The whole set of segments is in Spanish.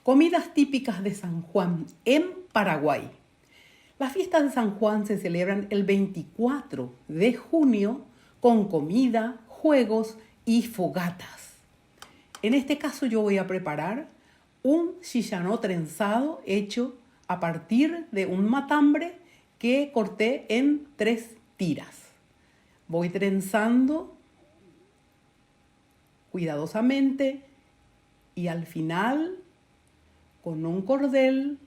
Comidas típicas de San Juan en Paraguay. Las fiestas de San Juan se celebran el 24 de junio con comida, juegos y fogatas. En este caso yo voy a preparar un chillanó trenzado hecho a partir de un matambre que corté en 3 tiras. Voy trenzando cuidadosamente y al final, con un cordel,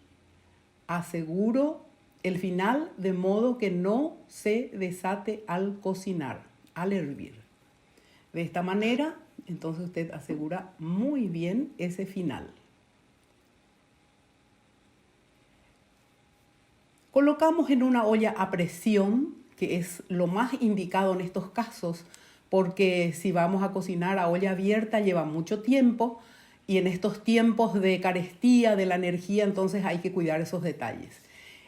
aseguro el final de modo que no se desate al cocinar, al hervir. De esta manera, entonces usted asegura muy bien ese final. Colocamos en una olla a presión, que es lo más indicado en estos casos, porque si vamos a cocinar a olla abierta lleva mucho tiempo y en estos tiempos de carestía de la energía, entonces hay que cuidar esos detalles.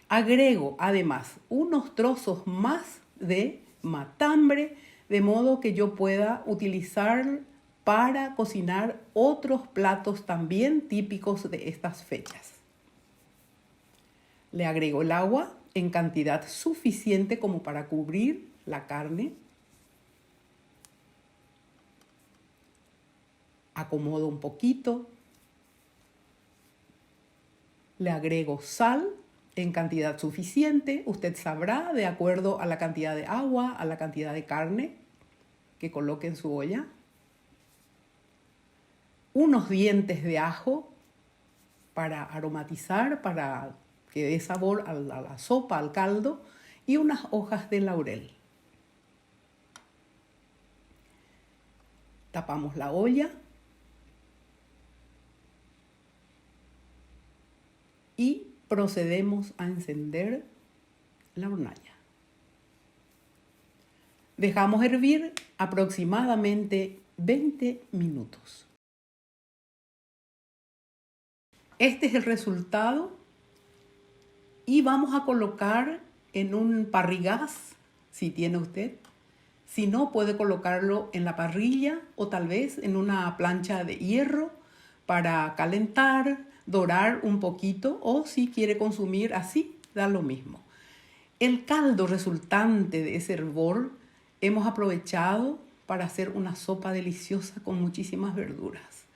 Agrego además unos trozos más de matambre, de modo que yo pueda utilizar para cocinar otros platos también típicos de estas fechas. Le agrego el agua en cantidad suficiente como para cubrir la carne. Acomodo un poquito. Le agrego sal en cantidad suficiente. Usted sabrá de acuerdo a la cantidad de agua, a la cantidad de carne que coloque en su olla. Unos dientes de ajo para aromatizar, para que dé sabor a la sopa, al caldo, y unas hojas de laurel. Tapamos la olla y procedemos a encender la hornalla. Dejamos hervir aproximadamente 20 minutos. Este es el resultado y vamos a colocar en un parrillás, si tiene usted. Si no, puede colocarlo en la parrilla o tal vez en una plancha de hierro para calentar, dorar un poquito, o si quiere consumir así, da lo mismo. El caldo resultante de ese hervor hemos aprovechado para hacer una sopa deliciosa con muchísimas verduras.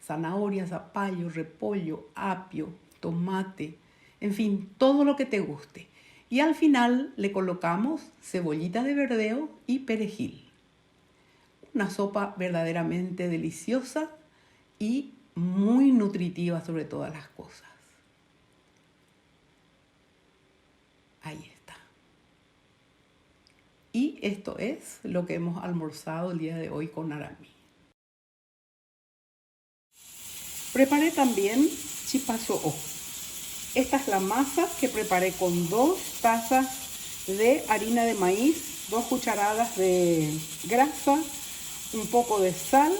Zanahoria, zapallo, repollo, apio, tomate, en fin, todo lo que te guste. Y al final le colocamos cebollita de verdeo y perejil. Una sopa verdaderamente deliciosa y muy nutritiva sobre todas las cosas. Ahí está. Y esto es lo que hemos almorzado el día de hoy con Arami. Preparé también chipazo'o. Esta es la masa que preparé con 2 tazas de harina de maíz, 2 cucharadas de grasa, un poco de sal,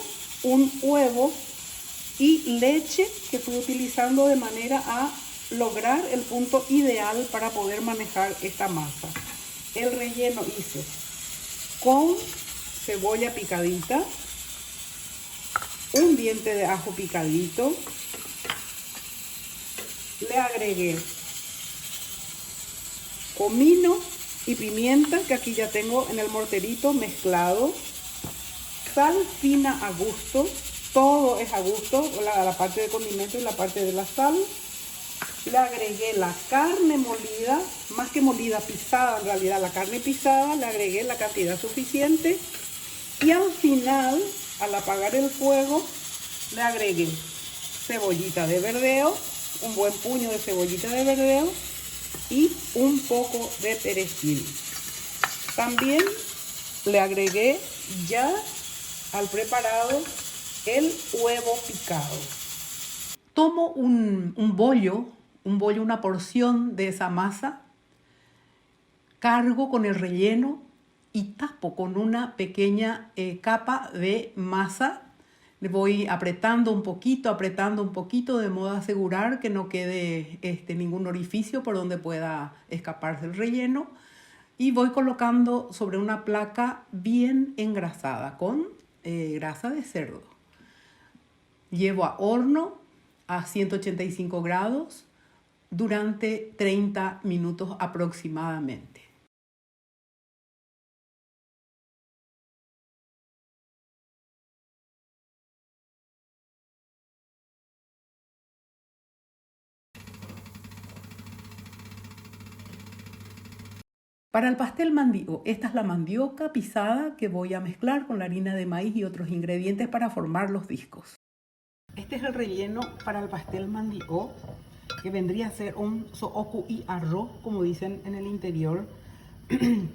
un huevo y leche que fui utilizando de manera a lograr el punto ideal para poder manejar esta masa. El relleno hice con cebolla picadita, un diente de ajo picadito, le agregué comino y pimienta que aquí ya tengo en el morterito mezclado, sal fina a gusto, todo es a gusto, la parte de condimento y la parte de la sal. Le agregué la carne molida, más que molida, pisada en realidad, la carne pisada, le agregué la cantidad suficiente y al final, al apagar el fuego, le agregué cebollita de verdeo, un buen puño de cebollita de verdeo y un poco de perejil. También le agregué ya al preparado el huevo picado. Tomo un bollo, una porción de esa masa, cargo con el relleno y tapo con una pequeña capa de masa. Le voy apretando un poquito, de modo a asegurar que no quede ningún orificio por donde pueda escaparse el relleno. Y voy colocando sobre una placa bien engrasada con grasa de cerdo. Llevo a horno a 185 grados durante 30 minutos aproximadamente. Para el pastel mandío, esta es la mandioca pisada que voy a mezclar con la harina de maíz y otros ingredientes para formar los discos. Este es el relleno para el pastel mandío, que vendría a ser un sooku y arroz, como dicen en el interior.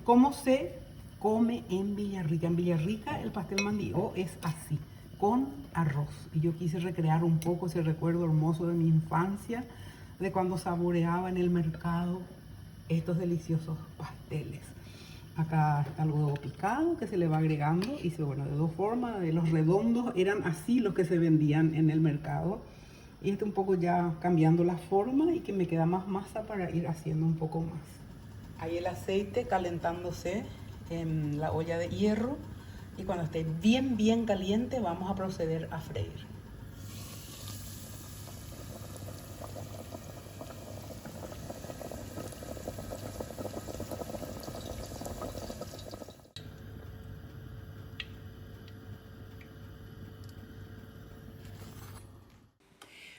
¿Cómo se come en Villarrica? En Villarrica el pastel mandío es así, con arroz. Y yo quise recrear un poco ese recuerdo hermoso de mi infancia, de cuando saboreaba en el mercado estos deliciosos pasteles. Acá está el huevo picado que se le va agregando y bueno, de dos formas, de los redondos eran así los que se vendían en el mercado. Y un poco ya cambiando la forma y que me queda más masa para ir haciendo un poco más. Ahí el aceite calentándose en la olla de hierro y cuando esté bien caliente vamos a proceder a freír.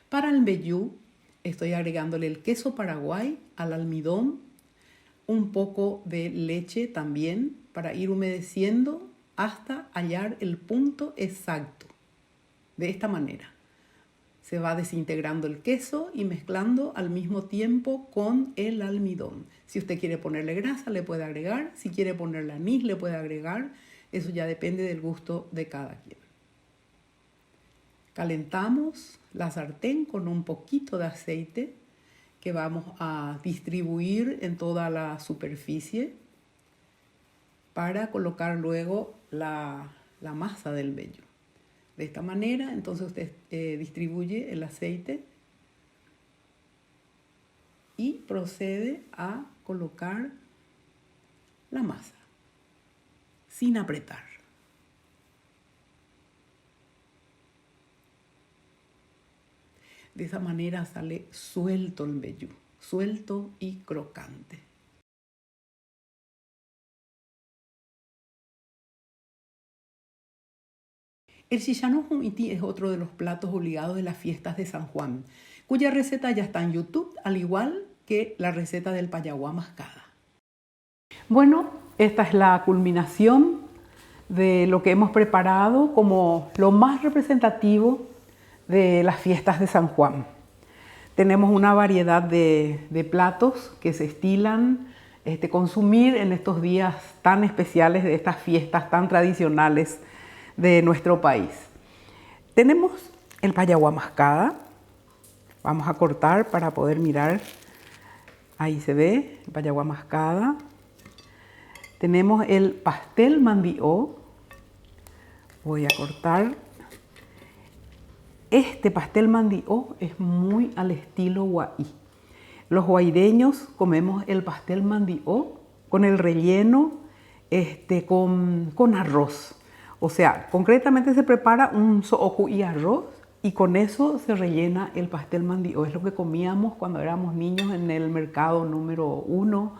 Para el mbejú estoy agregándole el queso paraguay al almidón, un poco de leche también para ir humedeciendo hasta hallar el punto exacto. De esta manera se va desintegrando el queso y mezclando al mismo tiempo con el almidón. Si usted quiere ponerle grasa le puede agregar, si quiere ponerle anís le puede agregar, eso ya depende del gusto de cada quien. Calentamos la sartén con un poquito de aceite que vamos a distribuir en toda la superficie para colocar luego la masa del mbejú. De esta manera, entonces usted distribuye el aceite y procede a colocar la masa sin apretar. De esa manera sale suelto el mbejú, suelto y crocante. El chillano humiti es otro de los platos obligados de las fiestas de San Juan, cuya receta ya está en YouTube, al igual que la receta del payaguá mascada. Bueno, esta es la culminación de lo que hemos preparado como lo más representativo de las fiestas de San Juan. Tenemos una variedad de platos que se estilan consumir en estos días tan especiales de estas fiestas tan tradicionales de nuestro país. Tenemos el payaguá mascada. Vamos a cortar para poder mirar. Ahí se ve el payaguá mascada. Tenemos el pastel mandío. Voy a cortar. Este pastel mandío es muy al estilo guaí. Los guaireños comemos el pastel mandío con el relleno con arroz. O sea, concretamente se prepara un sooku y arroz y con eso se rellena el pastel mandío. Es lo que comíamos cuando éramos niños en el mercado número 1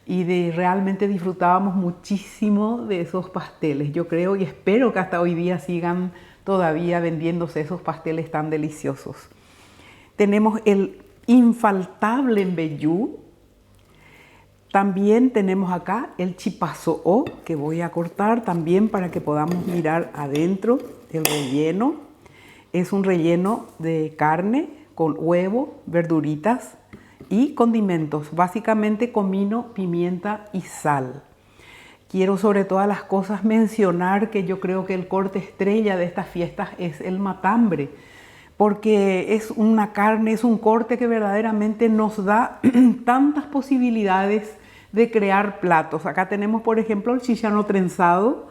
y realmente disfrutábamos muchísimo de esos pasteles. Yo creo y espero que hasta hoy día sigan todavía vendiéndose esos pasteles tan deliciosos. Tenemos el infaltable mbejú. También tenemos acá el chipazo'o, que voy a cortar también para que podamos mirar adentro el relleno. Es un relleno de carne con huevo, verduritas y condimentos, básicamente comino, pimienta y sal. Quiero sobre todas las cosas mencionar que yo creo que el corte estrella de estas fiestas es el matambre, porque es una carne, es un corte que verdaderamente nos da tantas posibilidades de crear platos. Acá tenemos, por ejemplo, el chillano trenzado,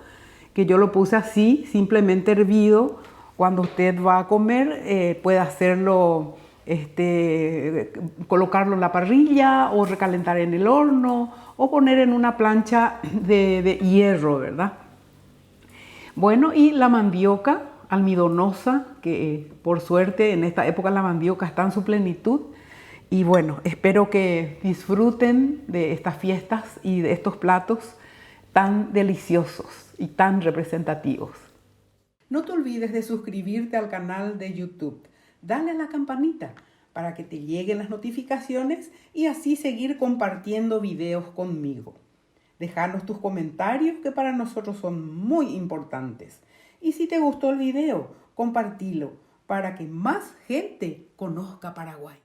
que yo lo puse así, simplemente hervido. Cuando usted va a comer, puede hacerlo, colocarlo en la parrilla o recalentar en el horno o poner en una plancha de hierro, ¿verdad? Bueno, y la mandioca, almidonosa, que por suerte en esta época la mandioca está en su plenitud. Y bueno, espero que disfruten de estas fiestas y de estos platos tan deliciosos y tan representativos. No te olvides de suscribirte al canal de YouTube. Dale a la campanita para que te lleguen las notificaciones y así seguir compartiendo videos conmigo. Déjanos tus comentarios que para nosotros son muy importantes. Y si te gustó el video, compartilo para que más gente conozca Paraguay.